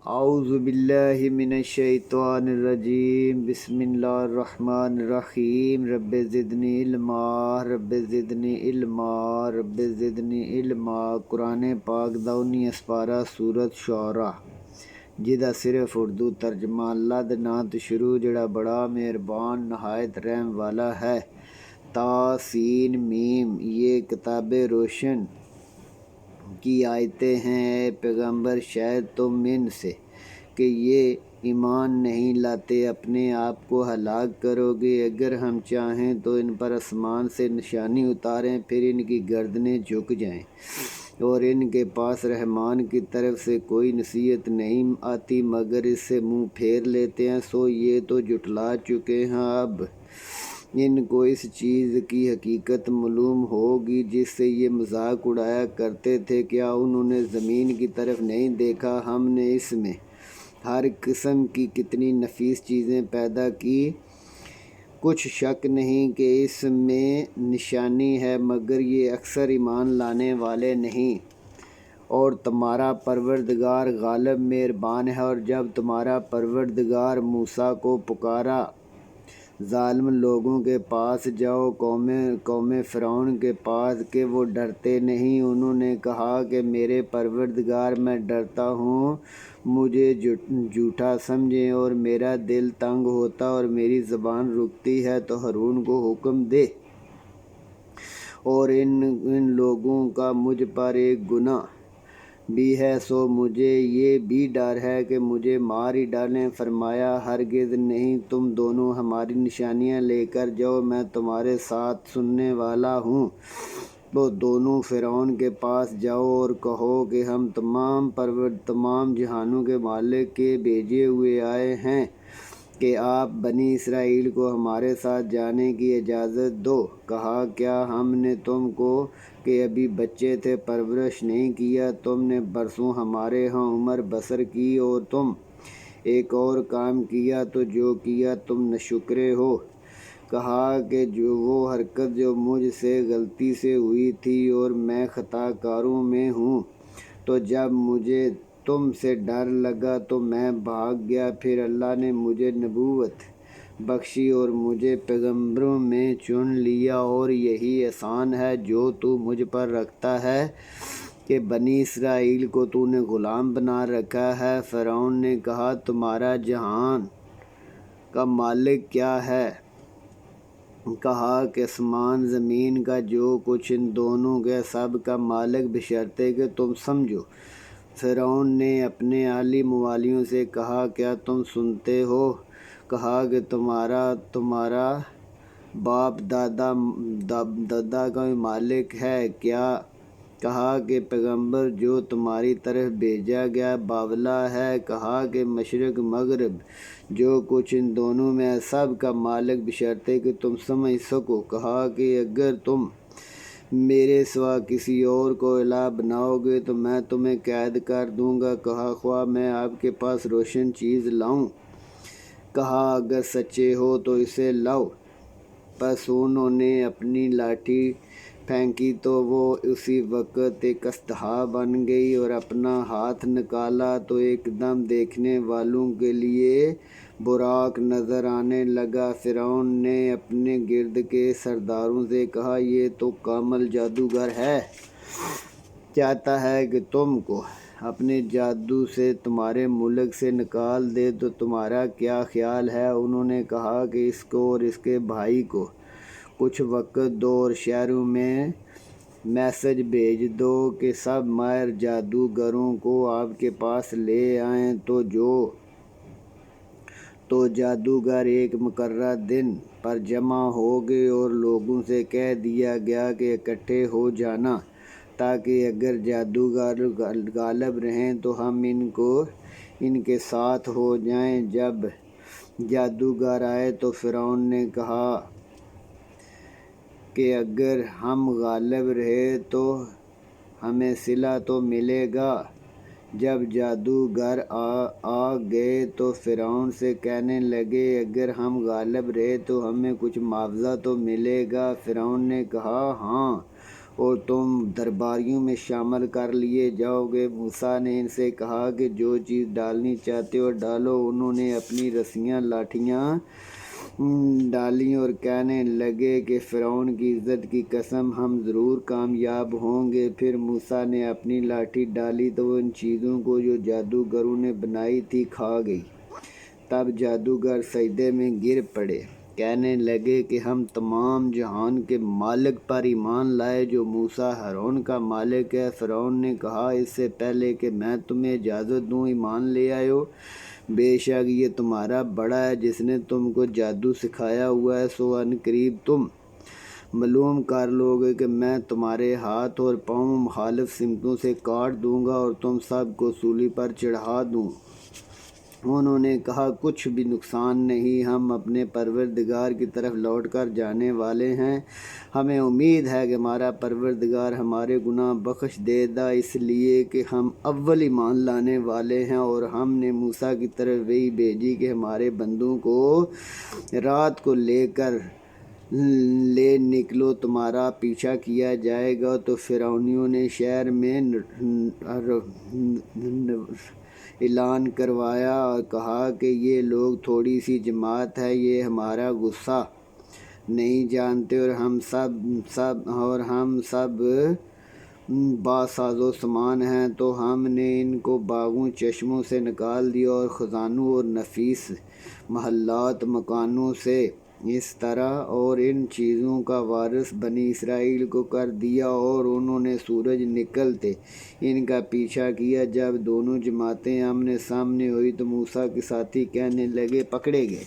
اعوذ باللہ من الشیطان الرجیم بسم اللہ الرحمن الرحیم رب زدنی علما رب زدنی علما رب زدنی علما۔ قرآن پاک دا 19 پارہ سورت شعراء جدا صرف اردو ترجمہ۔ اللہ دے نام تو شروع جڑا بڑا مہربان نہایت رحم والا ہے۔ تا سین میم، یہ کتاب روشن کی آیتیں ہیں اے پیغمبر، شاید تم ان سے کہ یہ ایمان نہیں لاتے اپنے آپ کو ہلاک کرو گے۔ اگر ہم چاہیں تو ان پر آسمان سے نشانی اتاریں، پھر ان کی گردنیں جھک جائیں اور ان کے پاس رحمان کی طرف سے کوئی نصیحت نہیں آتی مگر اس سے منہ پھیر لیتے ہیں۔ سو یہ تو جھٹلا چکے ہیں، اب ان کو اس چیز کی حقیقت معلوم ہوگی جس سے یہ مذاق اڑایا کرتے تھے۔ کیا انہوں نے زمین کی طرف نہیں دیکھا؟ ہم نے اس میں ہر قسم کی کتنی نفیس چیزیں پیدا کی، کچھ شک نہیں کہ اس میں نشانی ہے مگر یہ اکثر ایمان لانے والے نہیں۔ اور تمہارا پروردگار غالب مہربان ہے۔ اور جب تمہارا پروردگار موسیٰ کو پکارا، ظالم لوگوں کے پاس جاؤ، قوم فرعون کے پاس، کہ وہ ڈرتے نہیں۔ انہوں نے کہا کہ میرے پروردگار، میں ڈرتا ہوں مجھے جھوٹا سمجھیں اور میرا دل تنگ ہوتا اور میری زبان رکتی ہے تو ہارون کو حکم دے، اور ان لوگوں کا مجھ پر ایک گناہ بھی ہے، سو مجھے یہ بھی ڈر ہے کہ مجھے مار ہی ڈالیں۔ فرمایا ہرگز نہیں، تم دونوں ہماری نشانیاں لے کر جاؤ، میں تمہارے ساتھ سننے والا ہوں۔ تو دونوں فرعون کے پاس جاؤ اور کہو کہ ہم تمام جہانوں کے مالک کے بھیجے ہوئے آئے ہیں کہ آپ بنی اسرائیل کو ہمارے ساتھ جانے کی اجازت دو۔ کہا کیا ہم نے تم کو کہ ابھی بچے تھے پرورش نہیں کیا؟ تم نے برسوں ہمارے ہاں عمر بسر کی اور تم ایک اور کام کیا تو جو کیا تم ناشکرے ہو۔ کہا کہ وہ حرکت جو مجھ سے غلطی سے ہوئی تھی اور میں خطا کاروں میں ہوں، تو جب مجھے تم سے ڈر لگا تو میں بھاگ گیا، پھر اللہ نے مجھے نبوت بخشی اور مجھے پیغمبروں میں چن لیا، اور یہی احسان ہے جو تو مجھ پر رکھتا ہے کہ بنی اسرائیل کو تو نے غلام بنا رکھا ہے۔ فرعون نے کہا تمہارا جہان کا مالک کیا ہے؟ کہا کہ آسمان زمین کا جو کچھ ان دونوں کے سب کا مالک بشرطے کہ تم سمجھو۔ فرعون نے اپنے عالی موالیوں سے کہا کیا تم سنتے ہو؟ کہا کہ تمہارا باپ دادا کا مالک ہے کیا؟ کہا کہ پیغمبر جو تمہاری طرف بھیجا گیا باولا ہے۔ کہا کہ مشرق مغرب جو کچھ ان دونوں میں سب کا مالک بشرطے کہ تم سمجھ سکو۔ کہا کہ اگر تم میرے سوا کسی اور کو الہ بناؤ گے تو میں تمہیں قید کر دوں گا۔ کہا خواہ میں آپ کے پاس روشن چیز لاؤں؟ کہا اگر سچے ہو تو اسے لاؤ۔ پس انہوں نے اپنی لاٹھی پھینکی تو وہ اسی وقت ایک اژدہا بن گئی، اور اپنا ہاتھ نکالا تو ایک دم دیکھنے والوں کے لیے براق نظر آنے لگا۔ فرعون نے اپنے گرد کے سرداروں سے کہا یہ تو کامل جادوگر ہے، چاہتا ہے کہ تم کو اپنے جادو سے تمہارے ملک سے نکال دے، تو تمہارا کیا خیال ہے؟ انہوں نے کہا کہ اس کو اور اس کے بھائی کو کچھ وقت دو اور شہروں میں میسج بھیج دو کہ سب ماہر جادوگروں کو آپ کے پاس لے آئیں۔ تو جادوگر ایک مقررہ دن پر جمع ہو گئے اور لوگوں سے کہہ دیا گیا کہ اکٹھے ہو جانا، تاکہ اگر جادوگر غالب رہیں تو ہم ان کے ساتھ ہو جائیں۔ جب جادوگر آئے تو فرعون نے کہا کہ اگر ہم غالب رہے تو ہمیں صلہ تو ملے گا۔ جب جادوگر آ گئے تو فرعون سے کہنے لگے اگر ہم غالب رہے تو ہمیں کچھ معاوضہ تو ملے گا۔ فرعون نے کہا ہاں، اور تم درباریوں میں شامل کر لیے جاؤ گے۔ موسیٰ نے ان سے کہا کہ جو چیز ڈالنی چاہتے ہو ڈالو۔ انہوں نے اپنی رسیاں لاٹھیاں ڈالیں اور کہنے لگے کہ فرعون کی عزت کی قسم ہم ضرور کامیاب ہوں گے۔ پھر موسیٰ نے اپنی لاٹھی ڈالی تو وہ ان چیزوں کو جو جادوگروں نے بنائی تھی کھا گئی۔ تب جادوگر سجدے میں گر پڑے، کہنے لگے کہ ہم تمام جہان کے مالک پر ایمان لائے جو موسیٰ ہارون کا مالک ہے۔ فرعون نے کہا اس سے پہلے کہ میں تمہیں اجازت دوں ایمان لے آؤ، بے شک یہ تمہارا بڑا ہے جس نے تم کو جادو سکھایا ہوا ہے، سو ان قریب تم معلوم کر لو گے کہ میں تمہارے ہاتھ اور پاؤں مخالف سمتوں سے کاٹ دوں گا اور تم سب کو سولی پر چڑھا دوں۔ انہوں نے کہا کچھ بھی نقصان نہیں، ہم اپنے پروردگار کی طرف لوٹ کر جانے والے ہیں، ہمیں امید ہے کہ ہمارا پروردگار ہمارے گناہ بخش دے گا، اس لیے کہ ہم اول ایمان لانے والے ہیں۔ اور ہم نے موسیٰ کی طرف وحی بھیجی کہ ہمارے بندوں کو رات کو لے نکلو، تمہارا پیچھا کیا جائے گا۔ تو فرعونیوں نے شہر میں اعلان کروایا اور کہا کہ یہ لوگ تھوڑی سی جماعت ہے، یہ ہمارا غصہ نہیں جانتے اور ہم سب باساز و سامان ہیں۔ تو ہم نے ان کو باغوں چشموں سے نکال دیا اور خزانوں اور نفیس محلات مکانوں سے، اس طرح اور ان چیزوں کا وارث بنی اسرائیل کو کر دیا۔ اور انہوں نے سورج نکلتے ان کا پیچھا کیا۔ جب دونوں جماعتیں آمنے سامنے ہوئی تو موسیٰ کے ساتھی کہنے لگے پکڑے گئے۔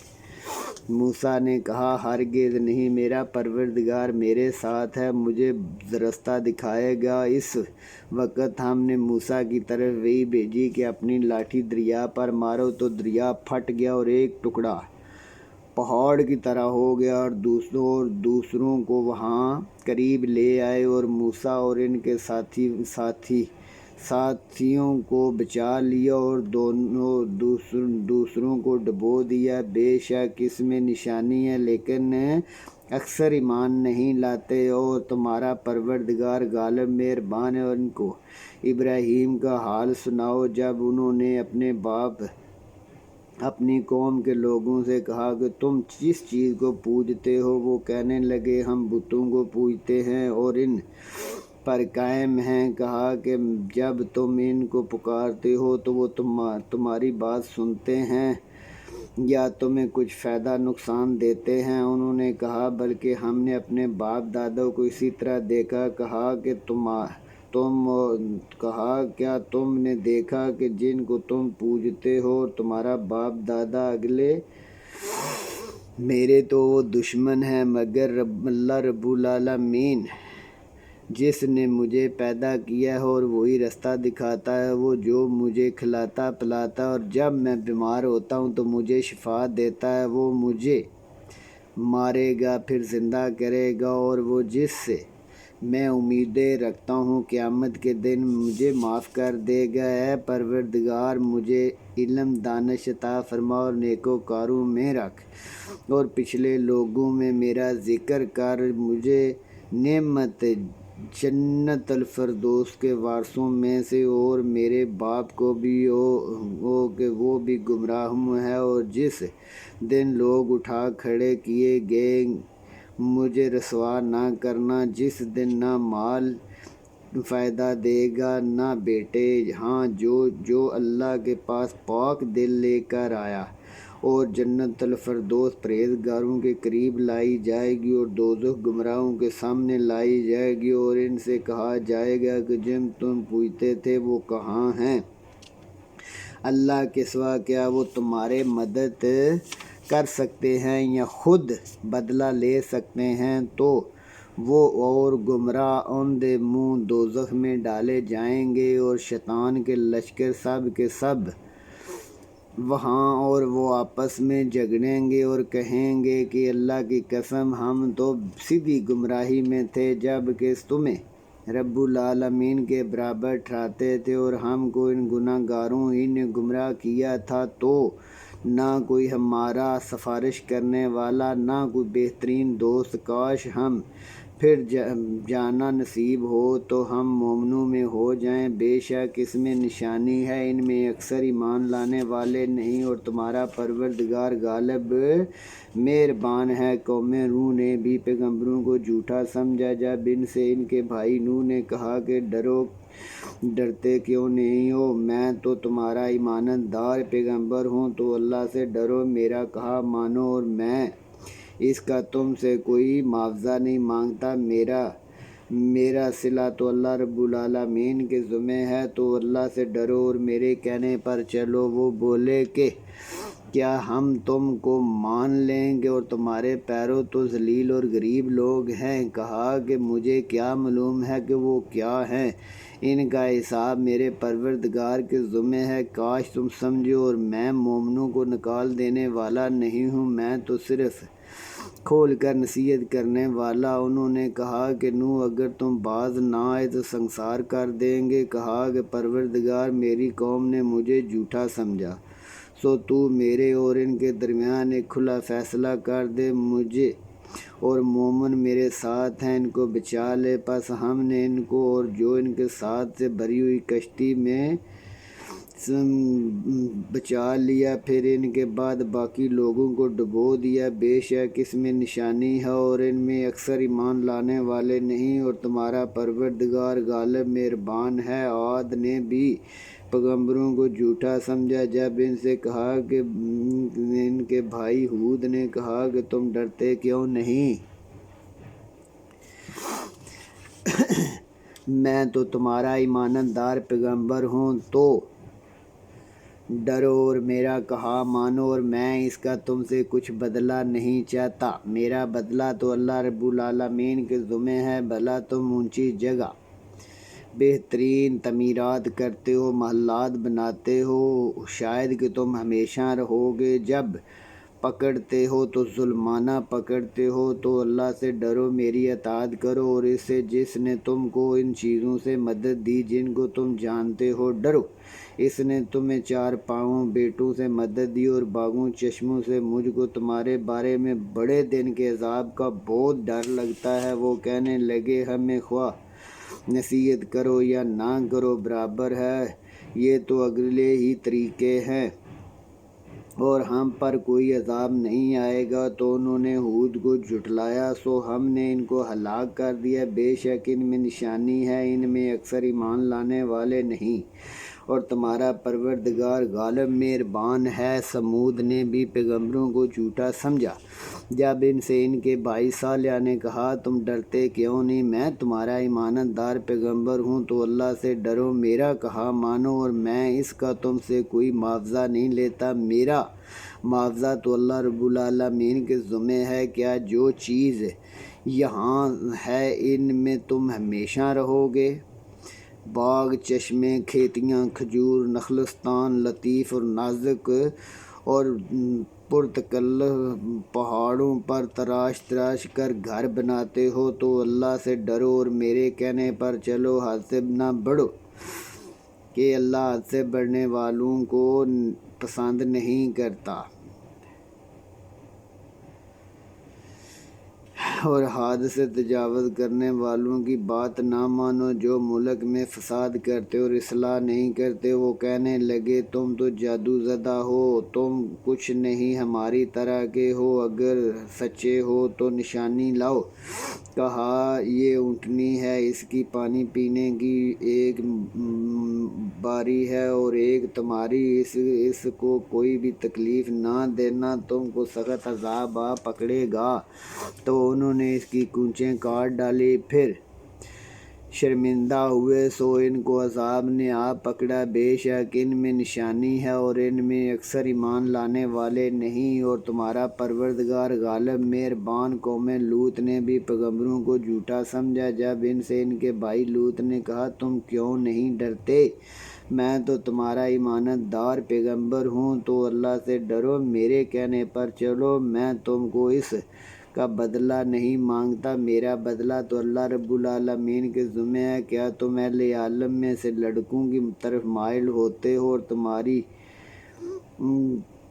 موسیٰ نے کہا ہرگز نہیں، میرا پروردگار میرے ساتھ ہے، مجھے رستہ دکھائے گا۔ اس وقت ہم نے موسیٰ کی طرف وحی بھیجی کہ اپنی لاٹھی دریا پر مارو، تو دریا پھٹ گیا اور ایک ٹکڑا پہاڑ کی طرح ہو گیا اور دوسروں کو وہاں قریب لے آئے اور موسیٰ اور ان کے ساتھیوں کو بچا لیا اور دوسروں کو ڈبو دیا۔ بے شک اس میں نشانی ہے لیکن اکثر ایمان نہیں لاتے، اور تمہارا پروردگار غالب مہربان ہے۔ اور ان کو ابراہیم کا حال سناؤ جب انہوں نے اپنی قوم کے لوگوں سے کہا کہ تم جس چیز کو پوجتے ہو، وہ کہنے لگے ہم بتوں کو پوجتے ہیں اور ان پر قائم ہیں۔ کہا کہ جب تم ان کو پکارتے ہو تو وہ تمہاری بات سنتے ہیں یا تمہیں کچھ فائدہ نقصان دیتے ہیں؟ انہوں نے کہا بلکہ ہم نے اپنے باپ دادوں کو اسی طرح دیکھا۔ کہا کیا تم نے دیکھا کہ جن کو تم پوجتے ہو اور تمہارا باپ دادا اگلے میرے تو وہ دشمن ہیں، مگر اللہ رب العالمین جس نے مجھے پیدا کیا ہے اور وہی رستہ دکھاتا ہے، وہ جو مجھے کھلاتا پلاتا ہے اور جب میں بیمار ہوتا ہوں تو مجھے شفا دیتا ہے، وہ مجھے مارے گا پھر زندہ کرے گا، اور وہ جس سے میں امیدیں رکھتا ہوں قیامت کے دن مجھے معاف کر دے گا۔ اے پروردگار مجھے علم دانش عطا فرما اور نیکوکاروں میں رکھ اور پچھلے لوگوں میں میرا ذکر کر، مجھے نعمت جنت الفردوس کے وارثوں میں سے اور میرے باپ کو بھی ہو کہ وہ بھی گمراہ ہے، اور جس دن لوگ اٹھا کھڑے کیے گئے مجھے رسوا نہ کرنا، جس دن نہ مال فائدہ دے گا نہ بیٹے، ہاں جو اللہ کے پاس پاک دل لے کر آیا، اور جنت الفردوس پرہیزگاروں کے قریب لائی جائے گی اور دوزخ گمراہوں کے سامنے لائی جائے گی، اور ان سے کہا جائے گا کہ جن تم پوجتے تھے وہ کہاں ہیں؟ اللہ کے سوا کیا وہ تمہارے مدد کر سکتے ہیں یا خود بدلہ لے سکتے ہیں؟ تو وہ اور گمراہ اندھے منہ دوزخ میں ڈالے جائیں گے اور شیطان کے لشکر سب کے سب وہاں، اور وہ آپس میں جھگڑیں گے اور کہیں گے کہ اللہ کی قسم ہم تو سیدھی گمراہی میں تھے جب کہ تمہیں رب العالمین کے برابر ٹھہراتے تھے، اور ہم کو ان گناہ گاروں ہی نے گمراہ کیا تھا، تو نہ کوئی ہمارا سفارش کرنے والا نہ کوئی بہترین دوست، کاش ہم پھر جانا نصیب ہو تو ہم مومنوں میں ہو جائیں۔ بے شک اس میں نشانی ہے، ان میں اکثر ایمان لانے والے نہیں، اور تمہارا پروردگار غالب مہربان ہے۔ قوم نوح نے بھی پیغمبروں کو جھوٹا سمجھا جب ان سے ان کے بھائی نوح نے کہا کہ ڈرتے کیوں نہیں ہو، میں تو تمہارا ایمانت دار پیغمبر ہوں، تو اللہ سے ڈرو، میرا کہا مانو، اور میں اس کا تم سے کوئی معاوضہ نہیں مانگتا۔ میرا صلہ تو اللہ رب العالمین کے ذمہ ہے، تو اللہ سے ڈرو اور میرے کہنے پر چلو۔ وہ بولے کہ کیا ہم تم کو مان لیں گے، اور تمہارے پیرو تو ذلیل اور غریب لوگ ہیں۔ کہا کہ مجھے کیا معلوم ہے کہ وہ کیا ہیں، ان کا حساب میرے پروردگار کے ذمہ ہے، کاش تم سمجھو، اور میں مومنوں کو نکال دینے والا نہیں ہوں، میں تو صرف کھول کر نصیحت کرنے والا۔ انہوں نے کہا کہ نوح اگر تم باز نہ آئے تو سنسار کر دیں گے۔ کہا کہ پروردگار میری قوم نے مجھے جھوٹا سمجھا، سو تو میرے اور ان کے درمیان ایک کھلا فیصلہ کر دے، مجھے اور مومن میرے ساتھ ہیں، ان کو بچا لے۔ پس ہم نے ان کو اور جو ان کے ساتھ سے بھری ہوئی کشتی میں بچا لیا، پھر ان کے بعد باقی لوگوں کو ڈبو دیا۔ بے شک اس میں نشانی ہے، اور ان میں اکثر ایمان لانے والے نہیں، اور تمہارا پروردگار غالب مہربان ہے۔ عاد نے بھی پیغمبروں کو جھوٹا سمجھا جب ان سے کہا کہ ان کے بھائی ہود نے کہا کہ تم ڈرتے کیوں نہیں، میں تو تمہارا ایمانت دار پیغمبر ہوں، تو ڈرو اور میرا کہا مانو، اور میں اس کا تم سے کچھ بدلہ نہیں چاہتا، میرا بدلہ تو اللہ رب العالمین کے ذمہ ہے۔ بھلا تم اونچی جگہ بہترین تعمیرات کرتے ہو، محلات بناتے ہو، شاید کہ تم ہمیشہ رہو گے، جب پکڑتے ہو تو ظلمانہ پکڑتے ہو، تو اللہ سے ڈرو، میری اطاعت کرو، اور اس سے جس نے تم کو ان چیزوں سے مدد دی جن کو تم جانتے ہو ڈرو۔ اس نے تمہیں 4 پاؤں بیٹوں سے مدد دی، اور باغوں چشموں سے۔ مجھ کو تمہارے بارے میں بڑے دن کے عذاب کا بہت ڈر لگتا ہے۔ وہ کہنے لگے ہمیں خواہ نصیحت کرو یا نہ کرو برابر ہے، یہ تو اگلے ہی طریقے ہیں، اور ہم پر کوئی عذاب نہیں آئے گا۔ تو انہوں نے ہود کو جھٹلایا، سو ہم نے ان کو ہلاک کر دیا۔ بے شک ان میں نشانی ہے، ان میں اکثر ایمان لانے والے نہیں، اور تمہارا پروردگار غالب مہربان ہے۔ سمود نے بھی پیغمبروں کو جھوٹا سمجھا جب ان سے ان کے بھائی صالح نے کہا تم ڈرتے کیوں نہیں، میں تمہارا ایمانت دار پیغمبر ہوں، تو اللہ سے ڈرو، میرا کہا مانو، اور میں اس کا تم سے کوئی معاوضہ نہیں لیتا، میرا معاوضہ تو اللہ رب العالمین کے ذمہ ہے۔ کیا جو چیز یہاں ہے ان میں تم ہمیشہ رہو گے؟ باغ، چشمے، کھیتیاں، کھجور، نخلستان، لطیف اور نازک اور پرتکلف پہاڑوں پر تراش تراش کر گھر بناتے ہو، تو اللہ سے ڈرو اور میرے کہنے پر چلو، حد سے نہ بڑھو، کہ اللہ حد سے بڑھنے والوں کو پسند نہیں کرتا، اور حد سے تجاوز کرنے والوں کی بات نہ مانو جو ملک میں فساد کرتے اور اصلاح نہیں کرتے۔ وہ کہنے لگے تم تو جادو زدہ ہو، تم کچھ نہیں ہماری طرح کے ہو، اگر سچے ہو تو نشانی لاؤ۔ کہا یہ اونٹنی ہے، اس کی پانی پینے کی ایک باری ہے اور ایک تمہاری، اس کو کوئی بھی تکلیف نہ دینا، تم کو سخت عذاب آ پکڑے گا۔ تو انہوں نے اس کی کونچیں کاٹ ڈالی، پھر شرمندہ ہوئے، سو ان کو عذاب نے آ پکڑا۔ بے شک ان میں نشانی ہے، اور ان میں اکثر ایمان لانے والے نہیں، اور تمہارا پروردگار غالب مہربان۔ قوم لوط نے بھی پیغمبروں کو جھوٹا سمجھا جب ان سے ان کے بھائی لوط نے کہا تم کیوں نہیں ڈرتے، میں تو تمہارا ایمانت دار پیغمبر ہوں، تو اللہ سے ڈرو، میرے کہنے پر چلو، میں تم کو اس کا بدلہ نہیں مانگتا، میرا بدلہ تو اللہ رب العالمین کے ذمہ ہے۔ کیا تم اہل عالم میں سے لڑکوں کی طرف مائل ہوتے ہو اور تمہاری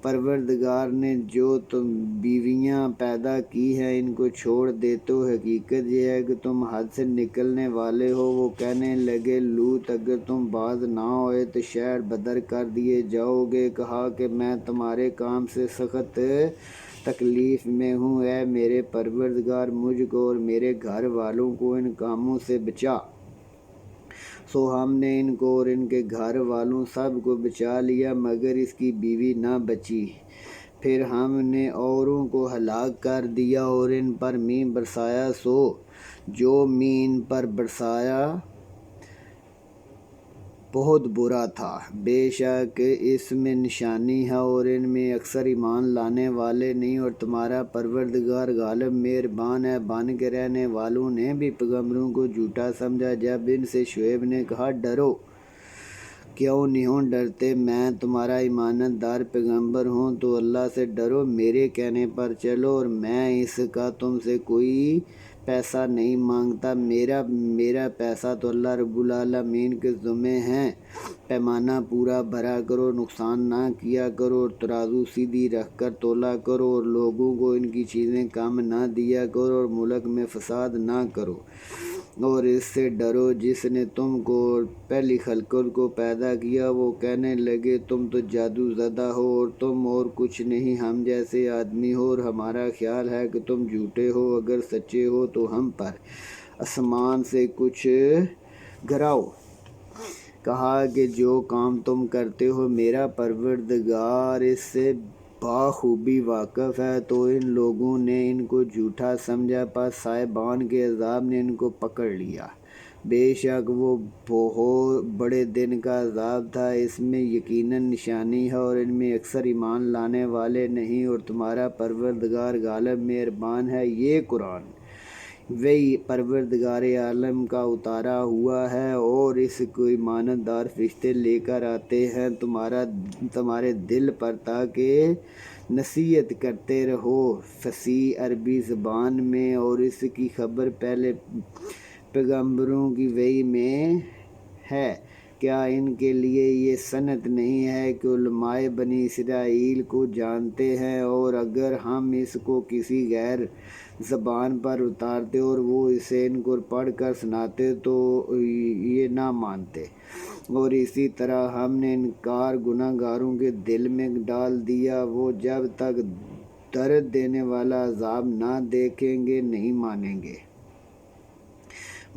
پروردگار نے جو تم بیویاں پیدا کی ہیں ان کو چھوڑ دے تو حقیقت یہ ہے کہ تم حد سے نکلنے والے ہو۔ وہ کہنے لگے لوط اگر تم باز نہ ہوئے تو شہر بدر کر دیے جاؤ گے۔ کہا کہ میں تمہارے کام سے سخت تکلیف میں ہوں، اے میرے پروردگار مجھ کو اور میرے گھر والوں کو ان کاموں سے بچا۔ سو ہم نے ان کو اور ان کے گھر والوں سب کو بچا لیا مگر اس کی بیوی نہ بچی۔ پھر ہم نے اوروں کو ہلاک کر دیا اور ان پر مینہ برسایا، سو جو مینہ ان پر برسایا بہت برا تھا۔ بے شک اس میں نشانی ہے اور ان میں اکثر ایمان لانے والے نہیں، اور تمہارا پروردگار غالب مہربان ہے۔ بن کے رہنے والوں نے بھی پیغمبروں کو جھوٹا سمجھا جب ان سے شعیب نے کہا ڈرو، کیوں نہیں ڈرتے، میں تمہارا ایمانت دار پیغمبر ہوں، تو اللہ سے ڈرو، میرے کہنے پر چلو، اور میں اس کا تم سے کوئی پیسہ نہیں مانگتا، میرا پیسہ تو اللہ رب العالمین کے ذمہ ہے۔ پیمانہ پورا بھرا کرو، نقصان نہ کیا کرو، اور ترازو سیدھی رکھ کر تولا کرو، اور لوگوں کو ان کی چیزیں کم نہ دیا کرو، اور ملک میں فساد نہ کرو، اور اس سے ڈرو جس نے تم کو پہلی خلقت کو پیدا کیا۔ وہ کہنے لگے تم تو جادو زدہ ہو اور تم اور کچھ نہیں ہم جیسے آدمی ہو، اور ہمارا خیال ہے کہ تم جھوٹے ہو، اگر سچے ہو تو ہم پر آسمان سے کچھ گراؤ۔ کہا کہ جو کام تم کرتے ہو میرا پروردگار اس سے بخوبی واقف ہے۔ تو ان لوگوں نے ان کو جھوٹا سمجھا، پس صاحبان کے عذاب نے ان کو پکڑ لیا۔ بے شک وہ بہت بڑے دن کا عذاب تھا، اس میں یقیناً نشانی ہے اور ان میں اکثر ایمان لانے والے نہیں، اور تمہارا پروردگار غالب مہربان ہے۔ یہ قرآن وہی پروردگار عالم کا اتارا ہوا ہے، اور اس کو ایمانت دار فرشتے لے کر آتے ہیں تمہارے دل پر تاکہ نصیحت کرتے رہو فصیح عربی زبان میں، اور اس کی خبر پہلے پیغمبروں کی وحی میں ہے۔ کیا ان کے لیے یہ سنت نہیں ہے کہ علماء بنی اسرائیل کو جانتے ہیں، اور اگر ہم اس کو کسی غیر زبان پر اتارتے اور وہ اسے ان کو پڑھ کر سناتے تو یہ نہ مانتے، اور اسی طرح ہم نے انکار گناہ گاروں کے دل میں ڈال دیا، وہ جب تک درد دینے والا عذاب نہ دیکھیں گے نہیں مانیں گے۔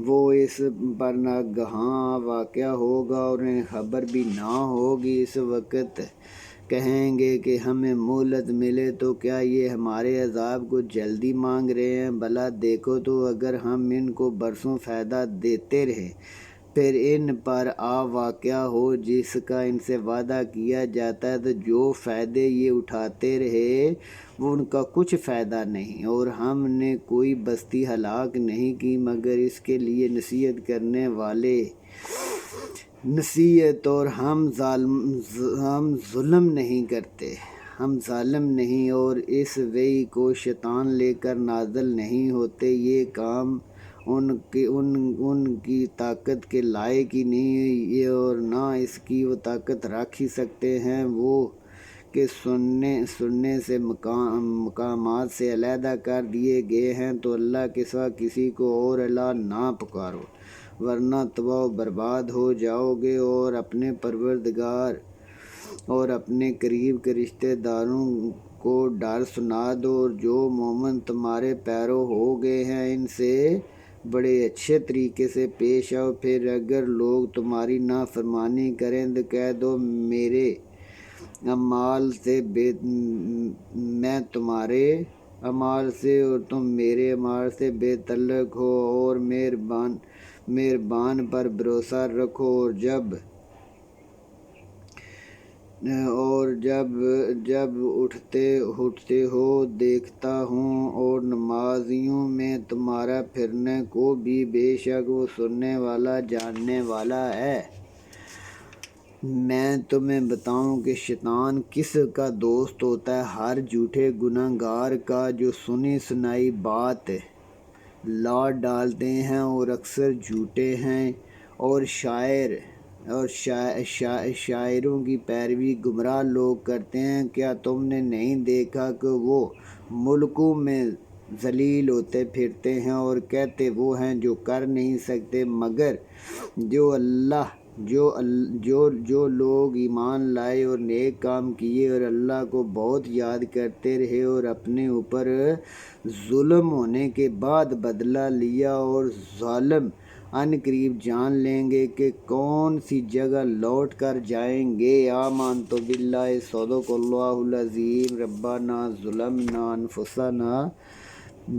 وہ اس پر ناگہاں واقع ہوگا اور انہیں خبر بھی نہ ہوگی۔ اس وقت کہیں گے کہ ہمیں مہلت ملے، تو کیا یہ ہمارے عذاب کو جلدی مانگ رہے ہیں؟ بھلا دیکھو تو اگر ہم ان کو برسوں فائدہ دیتے رہے پھر ان پر واقع ہو جس کا ان سے وعدہ کیا جاتا ہے، تو جو فائدے یہ اٹھاتے رہے وہ ان کا کچھ فائدہ نہیں، اور ہم نے کوئی بستی ہلاک نہیں کی مگر اس کے لیے نصیحت کرنے والے نصیحت، اور ہم ظلم نہیں کرتے، ہم ظالم نہیں، اور اس وحی کو شیطان لے کر نازل نہیں ہوتے۔ یہ کام ان کی طاقت کے لائق ہی نہیں، اور نہ اس کی وہ طاقت رکھ ہی سکتے ہیں۔ وہ کہ سننے سے مقامات سے علیحدہ کر دیے گئے ہیں، تو اللہ کے سوا کسی کو اور الہ نہ پکارو ورنہ تباہ و برباد ہو جاؤ گے، اور اپنے پروردگار اور اپنے قریب کے رشتہ داروں کو ڈر سنا دو، اور جو مومن تمہارے پیرو ہو گئے ہیں ان سے بڑے اچھے طریقے سے پیش آؤ۔ پھر اگر لوگ تمہاری نافرمانی کریں تو کہہ دو میرے اعمال سے میں تمہارے اعمال سے اور تم میرے اعمال سے بے تعلق ہو، اور مہربان پر بھروسہ رکھو، اور جب اٹھتے ہو دیکھتا ہوں، اور نمازیوں میں تمہارا پھرنے کو بھی، بے شک وہ سننے والا جاننے والا ہے۔ میں تمہیں بتاؤں کہ شیطان کس کا دوست ہوتا ہے؟ ہر جھوٹے گناہ گار کا جو سنی سنائی بات لا ڈالتے ہیں اور اکثر جھوٹے ہیں، اور شاعر اور شاعروں کی پیروی گمراہ لوگ کرتے ہیں۔ کیا تم نے نہیں دیکھا کہ وہ ملکوں میں ذلیل ہوتے پھرتے ہیں اور کہتے وہ ہیں جو کر نہیں سکتے، مگر جو لوگ ایمان لائے اور نیک کام کیے اور اللہ کو بہت یاد کرتے رہے اور اپنے اوپر ظلم ہونے کے بعد بدلہ لیا، اور ظالم ان قریب جان لیں گے کہ کون سی جگہ لوٹ کر جائیں گے۔ آمنت باللہ صدق اللہ العظیم ربنا ظلمنا انفسنا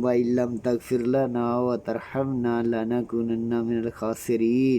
وَإِن لَّمْ تَغْفِرْ لَنَا وَتَرْحَمْنَا لَنَكُونَنَّ مِنَ الْخَاسِرِينَ۔